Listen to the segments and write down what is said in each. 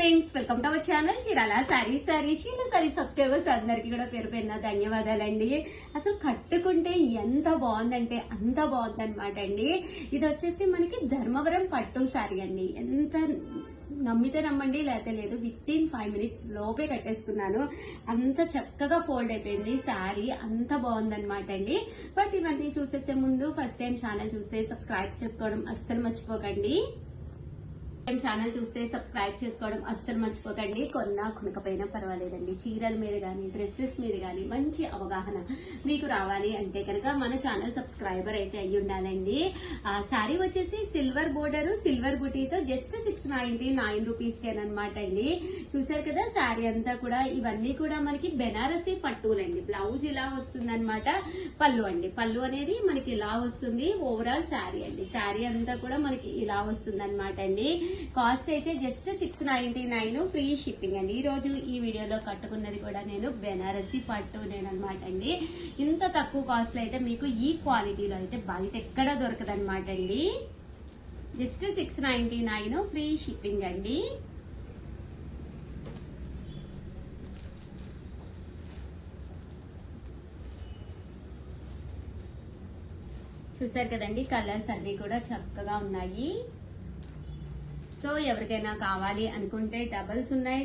Friends, welcome to our channel Chirala saris. Sheela sorry subscribers అందరికి కూడా పేరు పేరున ధన్యవాదాలండి. అసలు కట్టుకుంటే ఎంత బాగుందంటే అంత బాగుందన్నమాట అండి. ఇది వచ్చేసి మనకి ధర్మవరం పట్టు సారీ అండి. ఎంత నమ్మితే నమ్మండి, లేకపోతే లేదు, విత్ ఇన్ 5 minutes లోపే కట్టేసుకున్నాను. అంత చక్కగా ఫోల్డ్ అయిపోయింది శారీ, అంత బాగుందన్నమాట అండి. బట్ ఇవన్నీ చూసేసే ముందు ఫస్ట్ టైం ఛానల్ చూస్తే సబ్స్క్రైబ్ చేసుకోవడం అస్సలు మర్చిపోకండి. ఛానల్ చూస్తే సబ్స్క్రైబ్ చేసుకోవడం అస్సలు మర్చిపోకండి. కొనకపోయినా పర్వాలేదండి, చీరల మీద కానీ డ్రెస్సెస్ మీద కానీ మంచి అవగాహన మీకు రావాలి అంటే కనుక మన ఛానల్ సబ్స్క్రైబర్ అయితే అయ్యి ఉండాలండి. శారీ వచ్చేసి సిల్వర్ బోర్డర్, సిల్వర్ బుటీతో జస్ట్ 699 రూపీస్కేనమాట అండి. చూసారు కదా శారీ అంతా కూడా. ఇవన్నీ కూడా మనకి బెనారసీ పట్టులండి. బ్లౌజ్ ఇలా వస్తుందన్నమాట. పళ్ళు అండి, పళ్ళు అనేది మనకి ఇలా వస్తుంది. ఓవరాల్ శారీ అండి, శారీ అంతా కూడా మనకి ఇలా వస్తుంది అనమాట అండి. కాస్ట్ అయితే జస్ట్ 699, ఫ్రీ షిప్పింగ్ అండి. ఈ రోజు ఈ వీడియోలో కట్టుకున్నది కూడా నేను బెనారసీ పట్టు నేనమాట అండి. ఇంత తక్కువ కాస్ట్ లో అయితే మీకు ఈ క్వాలిటీలో అయితే బయట ఎక్కడ దొరకదనమాట అండి. జస్ట్ 699, ఫ్రీ షిప్పింగ్ అండి. చూసారు కదండి, కలర్స్ అన్ని కూడా చక్కగా ఉన్నాయి. సో ఎవరికైనా కావాలి అనుకుంటే డబల్స్ ఉన్నాయి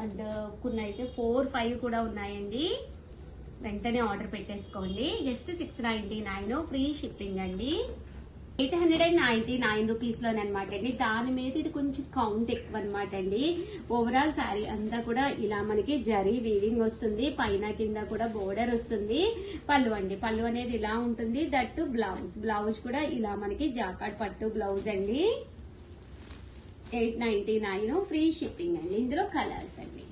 అండ్ కొన్ని అయితే 4, 5 కూడా ఉన్నాయండి. వెంటనే ఆర్డర్ పెట్టేసుకోండి. జస్ట్ 699, ఫ్రీ షిప్పింగ్ అండి. 899 రూపీస్ లోనమాట అండి. దాని మీద ఇది కొంచెం కౌంట్ ఎక్కువ అనమాట అండి. ఓవరాల్ శారీ అంతా కూడా ఇలా మనకి జరీ వీవింగ్ వస్తుంది. పైన కింద కూడా బోర్డర్ వస్తుంది. పళ్ళు అండి, పళ్ళు అనేది ఇలా ఉంటుంది. దట్టు బ్లౌజ్ కూడా ఇలా మనకి జాకాట్ పట్టు బ్లౌజ్ అండి. 899, ఫ్రీ షిప్పింగ్ అండి. ఇందులో కలర్స్ అండి.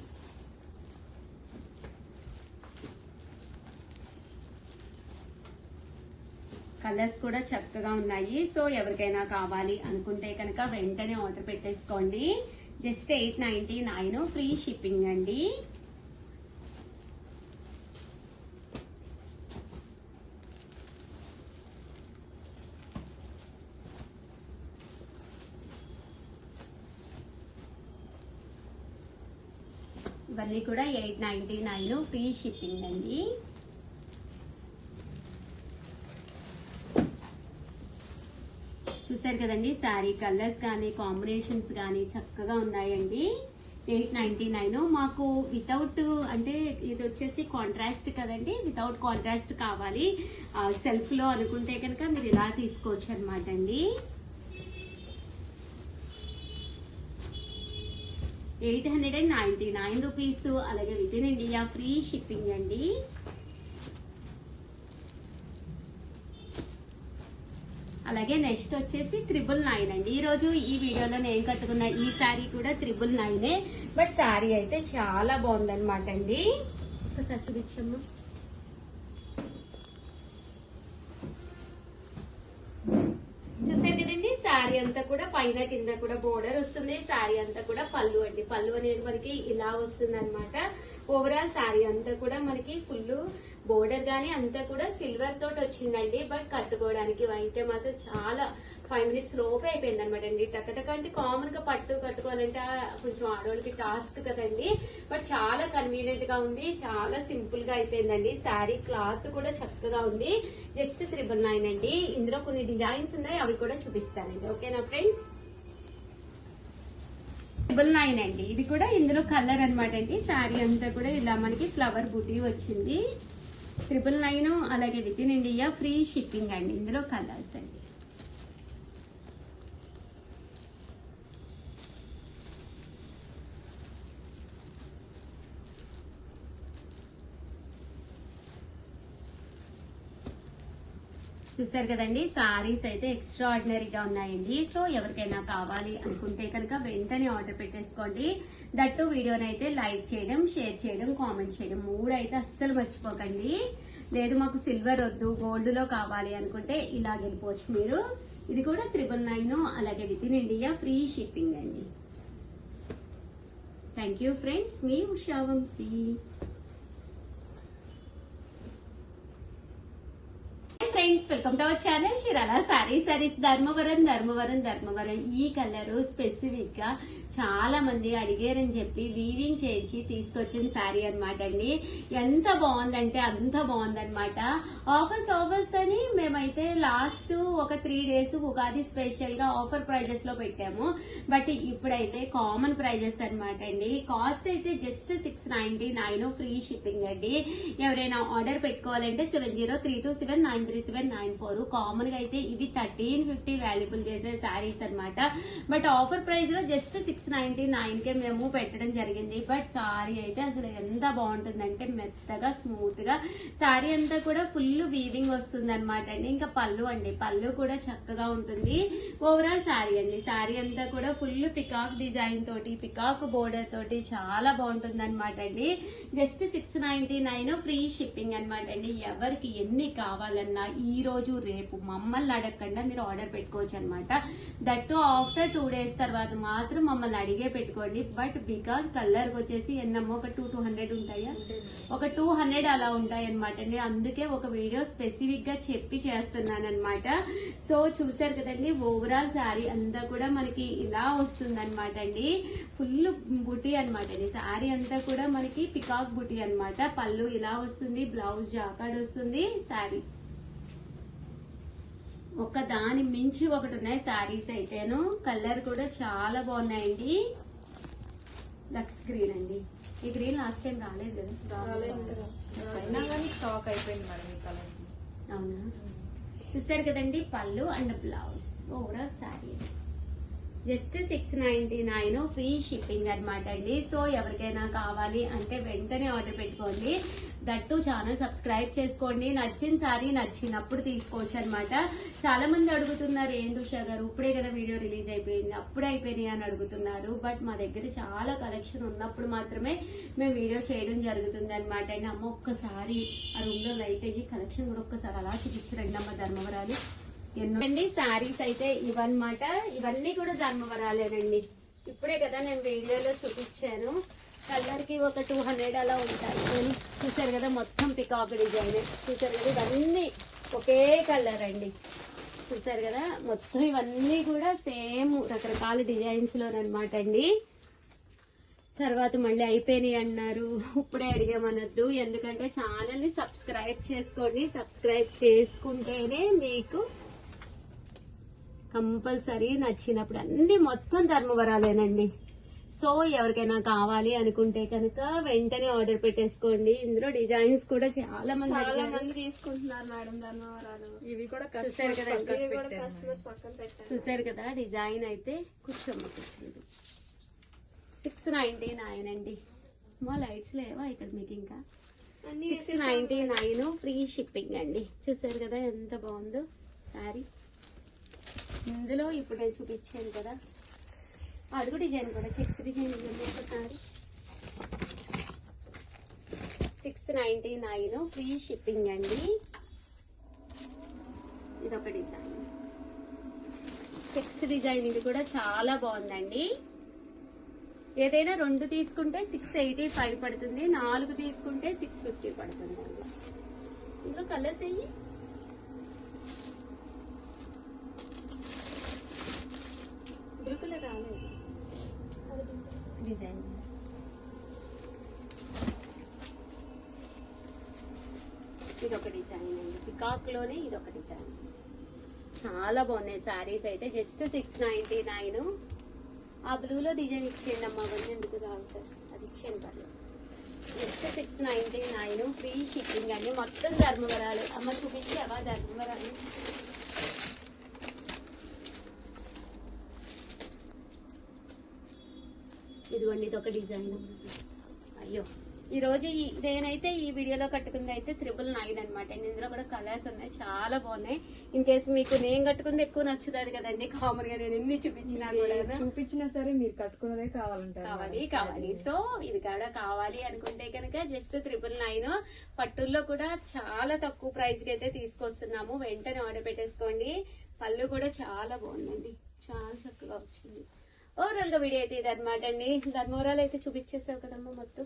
కలర్స్ కూడా చక్కగా ఉన్నాయి. సో ఎవరికైనా కావాలి అనుకుంటే కనుక వెంటనే ఆర్డర్ పెట్టేసుకోండి. జస్ట్ 899, ఫ్రీ షిప్పింగ్ అండి. ఇవన్నీ కూడా 899, ఫ్రీ షిప్పింగ్ అండి. చూసారు కదండి, శారీ కలర్స్ కానీ కాంబినేషన్స్ కానీ చక్కగా ఉన్నాయండి. 899. మాకు వితౌట్ అంటే ఇది వచ్చేసి కాంట్రాస్ట్ కదండి, వితౌట్ కాంట్రాస్ట్ కావాలి సెల్ఫ్ లో అనుకుంటే కనుక మీరు ఇలా తీసుకోవచ్చు అనమాట అండి. 899 రూపీస్. అలాగే within India free shipping అండి. అలాగే నెక్స్ట్ వచ్చేసి 999 అండి. ఈ రోజు ఈ వీడియోలో నేను కట్టుకున్న ఈ శారీ కూడా 999. బట్ శారీ అయితే చాలా బాగుందన్నమాట అండి. ఒకసారి చూపించమ్మా. చూసారు కదండి, శారీ అంతా కూడా పైన కింద కూడా బోర్డర్ వస్తుంది. శారీ అంతా కూడా పళ్ళు అండి. పళ్ళు అనేది మనకి ఇలా వస్తుంది అనమాట. ఓవరాల్ శారీ అంతా కూడా మనకి ఫుల్ బోర్డర్ గానీ అంతా కూడా సిల్వర్ తోటి వచ్చిందండి. బట్ కట్టుకోవడానికి అయితే మాత్రం చాలా 5 minutes లోపే అయిపోయింది అనమాట అండి. టకటక అంటే కామన్ గా పట్టు కట్టుకోవాలంటే కొంచెం ఆడవాళ్ళకి టాస్క్ కదండి. బట్ చాలా కన్వీనియంట్ గా ఉంది, చాలా సింపుల్ గా అయిపోయిందండి. శారీ క్లాత్ కూడా చక్కగా ఉంది. జస్ట్ 999 అండి. ఇందులో కొన్ని డిజైన్స్ ఉన్నాయి, అవి కూడా చూపిస్తానండి. ఓకేనా ఫ్రెండ్స్? 999 అండి. ఇది కూడా ఇందులో కలర్ అనమాట అండి. శారీ అంతా కూడా ఇలా మనకి ఫ్లవర్ బుటీ వచ్చింది. 999, అలాగే within India free shipping అండి. ఇందులో కలర్స్ అండి. చూసారు కదండి, సారీస్ అయితే ఎక్స్ట్రా ఆర్డినరీగా ఉన్నాయండి. సో ఎవరికైనా కావాలి అనుకుంటే కనుక వెంటనే ఆర్డర్ పెట్టేసుకోండి. దట్టు వీడియోనైతే లైక్ చేయడం, షేర్ చేయడం, కామెంట్ చేయడం 3 అయితే అస్సలు మర్చిపోకండి. లేదు మాకు సిల్వర్ వద్దు, గోల్డ్ లో కావాలి అనుకుంటే ఇలా వెళ్ళిపోవచ్చు మీరు. ఇది కూడా 999, అలాగే within India free shipping అండి. థ్యాంక్ యూ ఫ్రెండ్స్, మీ Usha Vamsi. Friends, welcome to our channel Chirala sarees. Dharmavaram. ఈ కలర్ స్పెసిఫిక్ గా చాలా మంది అడిగారని చెప్పి వీవింగ్ చేయించి తీసుకొచ్చిన శారీ అనమాట అండి. ఎంత బాగుందంటే అంత బాగుందనమాట. ఆఫర్స్ అని మేమైతే లాస్ట్ ఒక 3 days ఉగాది స్పెషల్ గా ఆఫర్ ప్రైజెస్ లో పెట్టాము. బట్ ఇప్పుడైతే కామన్ ప్రైజెస్ అనమాట అండి. కాస్ట్ అయితే జస్ట్ 699 ఫ్రీ షిప్పింగ్ అండి. ఎవరైనా ఆర్డర్ పెట్టుకోవాలంటే 7032793794. కామన్ గా అయితే ఇవి 1350 వాల్యుబుల్ చేసే శారీస్ అనమాట. బట్ ఆఫర్ ప్రైస్ లో జస్ట్ 699 కే మేము పెట్టడం జరిగింది. బట్ సారీ అయితే అసలు ఎంత బాగుంటుందంటే మెత్తగా స్మూత్ గా శారీ అంతా కూడా ఫుల్ వీవింగ్ వస్తుంది అనమాట అండి. ఇంకా పళ్ళు అండి, పళ్ళు కూడా చక్కగా ఉంటుంది. ఓవరాల్ శారీ అండి, శారీ అంతా కూడా ఫుల్ పికాక్ డిజైన్ తోటి పికాక్ బోర్డర్ తోటి చాలా బాగుంటుంది అనమాట అండి. జస్ట్ 699 ఫ్రీ షిప్పింగ్ అనమాట అండి. ఎవరికి ఎన్ని కావాలన్నా ఈ రోజు రేపు మమ్మల్ని అడగకుండా మీరు ఆర్డర్ పెట్టుకోవచ్చు అనమాట. దట్ ఆఫ్టర్ 2 days తర్వాత మాత్రం మమ్మల్ని అడిగే పెట్టుకోండి. బట్ బికాజ్ కలర్ వచ్చేసి ఎన్నమ్మో ఒక 200 ఉంటాయా, ఒక 200 అలా ఉంటాయి అనమాట అండి. అందుకే ఒక వీడియో స్పెసిఫిక్ గా చెప్పి చేస్తున్నాను అనమాట. సో చూసారు కదండి, ఓవరాల్ శారీ అంతా కూడా మనకి ఇలా వస్తుంది అనమాట అండి. ఫుల్ బుటీ అనమాట అండి. శారీ అంతా కూడా మనకి పికాక్ బుటీ అనమాట. పళ్ళు ఇలా వస్తుంది, బ్లౌజ్ జాకాడ్ వస్తుంది. శారీ ఒక దాని మించి ఒకటి ఉన్నాయి శారీస్ అయితేను. కలర్ కూడా చాలా బాగున్నాయండి. లక్స్ గ్రీన్ అండి. ఈ గ్రీన్ లాస్ట్ టైం రాలేదు కదా, స్టాక్ అయిపోయింది మేడం ఈ కలర్. అవునా? చూసారు కదండి, పళ్ళు and blouse. Overall sari just 699 free shipping అనమాట అండి. సో ఎవరికైనా కావాలి అంటే వెంటనే ఆర్డర్ పెట్టుకోండి. దట్టు ఛానల్ సబ్స్క్రైబ్ చేసుకోండి. నచ్చిన శారీ నచ్చినప్పుడు తీసుకోవచ్చు అనమాట. చాలా మంది అడుగుతున్నారు, ఏంటి ఉషా గారు ఇప్పుడే కదా వీడియో రిలీజ్ అయిపోయింది, అప్పుడే అయిపోయినాయి అని అడుగుతున్నారు. బట్ మా దగ్గర చాలా కలెక్షన్ ఉన్నప్పుడు మాత్రమే మేము వీడియో చేయడం జరుగుతుంది అనమాట అండి. అమ్మ ఒక్కసారి ఆ రూమ్ లో లైట్ అయ్యి కలెక్షన్ కూడా ఒక్కసారి అలా చూపించరండి అమ్మ. ధర్మవరాలు ఎన్నోండి శారీస్ అయితే ఇవన్నమాట. ఇవన్నీ కూడా ధర్మవరాలేనండి. ఇప్పుడే కదా నేను వీడియోలో చూపించాను. కలర్ కి ఒక 200 అలా ఉంటాయి. చూసారు కదా, మొత్తం పికాక్ డిజైన్. చూసారు కదా, ఇవన్నీ ఒకే కలర్ అండి. చూసారు కదా, మొత్తం ఇవన్నీ కూడా సేమ్ రకరకాల డిజైన్స్ లోనమాట అండి. తర్వాత మళ్ళీ అయిపోయినాయి అన్నారు, ఇప్పుడే అడిగామనొద్దు. ఎందుకంటే ఛానల్ ని సబ్స్క్రైబ్ చేసుకోండి. సబ్స్క్రైబ్ చేసుకుంటేనే మీకు కంపల్సరీ నచ్చినప్పుడు అన్ని మొత్తం ధర్మవరాలేనండి. సో ఎవరికైనా కావాలి అనుకుంటే కనుక వెంటనే ఆర్డర్ పెట్టేసుకోండి. ఇందులో డిజైన్స్ కూడా చాలా మంది తీసుకుంటున్నారు మేడం ధర్మవరాలు. ఇవి కూడా చూసారు కదండి, చూసారు కదా డిజైన్ అయితే. కూర్చోండి, కూర్చోండి. 699 అండి. మా లైట్స్ లేవా ఇక్కడ మీకు? ఇంకా 699 ఫ్రీ షిప్పింగ్ అండి. చూసారు కదా ఎంత బాగుందో శారీ. ఇందులో ఇప్పుడు నేను చూపించాను కదా అడుగు డిజైన్ కూడా చెక్స్ డిజైన్ ఒకసారి. 699 ఫ్రీ షిప్పింగ్ అండి. ఇదొక డిజైన్ చెక్స్ డిజైన్. ఇది కూడా చాలా బాగుందండి. ఏదైనా 2 తీసుకుంటే 685 పడుతుంది, 4 తీసుకుంటే 650 పడుతుంది. ఇందులో కలర్స్ అయ్యి బ్లూ కలర్ రాలేదు. డిజైన్ ఇదొక డిజైన్ అండి. పికాక్ లోనే ఇదొక డిజైన్. చాలా బాగున్నాయి శారీస్ అయితే. జస్ట్ 699. ఆ బ్లూలో డిజైన్ ఇచ్చేయండి అమ్మ, అవన్నీ ఎందుకు తాగుతారు, అది ఇచ్చేయండి పర్లేదు. జస్ట్ 699 ఫ్రీ షిప్పింగ్ అండి. మొత్తం ధర్మవరాలు. అమ్మ చూపించావా ధర్మవరాలు? ఇదిగోండి, ఇదొక డిజైన్. అయ్యో, ఈ రోజు నేనైతే ఈ వీడియోలో కట్టుకుంది అయితే 999 అనమాట. ఇందులో కూడా కలర్స్ ఉన్నాయి, చాలా బాగున్నాయి. ఇన్ కేసు మీకు నేను కట్టుకుంది ఎక్కువ నచ్చుతుంది కదండి. కామన్ గా నేను ఎన్ని చూపించినా సరే మీరు కట్టుకున్నదే కావాలి. సో ఇది కూడా కావాలి అనుకుంటే కనుక జస్ట్ 999. పట్టుల్లో కూడా చాలా తక్కువ ప్రైస్ కి అయితే తీసుకొస్తున్నాము. వెంటనే ఆర్డర్ పెట్టేసుకోండి. పళ్ళు కూడా చాలా బాగుందండి, చాలా చక్కగా వచ్చింది. ఓవరాల్ గా వీడియో అయితే ఇది అనమాట అండి. ధర్మవరాలు అయితే చూపించేసావు కదమ్మా మొత్తం.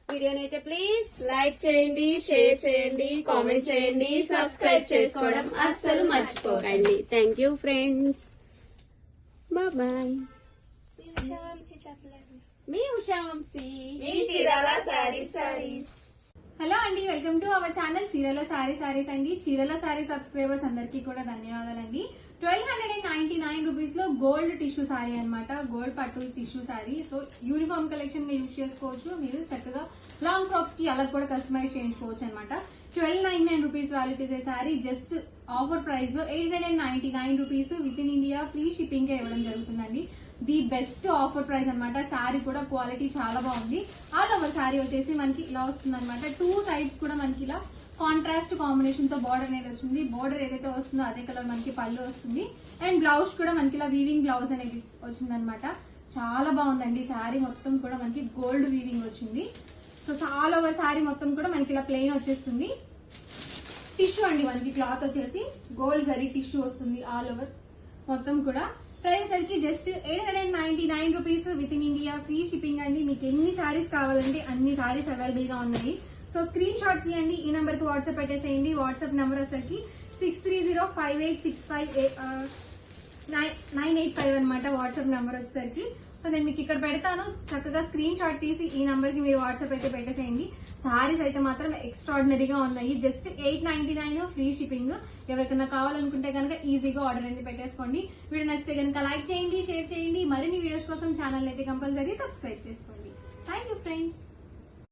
వీడియోనైతే ప్లీజ్ లైక్ చేయండి, షేర్ చేయండి, కామెంట్ చేయండి, సబ్స్క్రైబ్ చేసుకోవడం అస్సలు మర్చిపోకండి. Thank you friends, bye. మీ ఉషా వంశీ మీ చీరాల సారీస్. హలో అండి, welcome to our channel Chirala sarees అండి. చీరల సారీ సబ్స్క్రైబర్స్ అందరికీ కూడా ధన్యవాదాలండి. 1299 రూపీస్ లో గోల్డ్ టిష్యూ సారీ అన్నమాట. గోల్డ్ పట్టు tissue sorry. So uniform collection గా యూజ్ చేసుకోవచ్చు. మీరు చక్కగా లాంగ్ ఫ్రాక్స్ కి అలా కూడా కస్టమైజ్ చేయించుకోవచ్చు అనమాట. 1299 రూపీస్ వాల్యూ చేసే సారీ జస్ట్ ఆఫర్ ప్రైస్ లో 899 rupees with in India free shipping ఇవ్వడం జరుగుతుందండి. ది బెస్ట్ ఆఫర్ ప్రైస్ అన్నమాట. సారీ కూడా క్వాలిటీ చాలా బాగుంది. ఆల్ ఓవర్ సారీ వచ్చేసి మనకి ఇలా వస్తుంది అనమాట. 2 సైడ్స్ కూడా మనకి ఇలా కాంట్రాస్ట్ కాంబినేషన్ తో బార్డర్ అనేది వచ్చింది. బార్డర్ ఏదైతే వస్తుందో అదే కలర్ మనకి పళ్ళు వస్తుంది. అండ్ బ్లౌజ్ కూడా మనకి ఇలా వీవింగ్ బ్లౌజ్ అనేది వచ్చింది అనమాట. చాలా బాగుందండి. సారీ మొత్తం కూడా మనకి గోల్డ్ వీవింగ్ వచ్చింది. సో ఆల్ ఓవర్ సారీ మొత్తం కూడా మనకి ఇలా ప్లెయిన్ వచ్చేస్తుంది. టిష్యూ అండి, మనకి క్లాత్ వచ్చేసి గోల్డ్ జరీ టిష్యూ వస్తుంది ఆల్ ఓవర్ మొత్తం కూడా. ప్రైస్ సరికి just 899 rupees with in India free shipping అండి. మీకు ఎన్ని సారీస్ కావాలంటే అన్ని సారీస్ అవైలబుల్ గా ఉన్నాయి. సో స్క్రీన్ షాట్ తీయండి, ఈ నెంబర్ కి వాట్సాప్ పెట్టేసేయండి. వాట్సాప్ నెంబర్ వచ్చేసరికి 6305865895 అనమాట. వాట్సాప్ నెంబర్ వచ్చేసరికి సో నేను మీకు ఇక్కడ పెడతాను. చక్కగా స్క్రీన్ షాట్ తీసి ఈ నెంబర్ కి మీరు వాట్సాప్ అయితే పెట్టేసేయండి. సారీస్ అయితే మాత్రం ఎక్స్ట్రాడినరీగా ఉన్నాయి. Just 899 free shipping. ఎవరికైనా కావాలనుకుంటే కనుక ఈజీగా ఆర్డర్ అనేది పెట్టేసుకోండి. వీడియో నచ్చితే కనుక లైక్ చేయండి, షేర్ చేయండి. మరిన్ని వీడియోస్ కోసం ఛానల్ అయితే కంపల్సరీ సబ్స్క్రైబ్ చేసుకోండి. Thank you friends.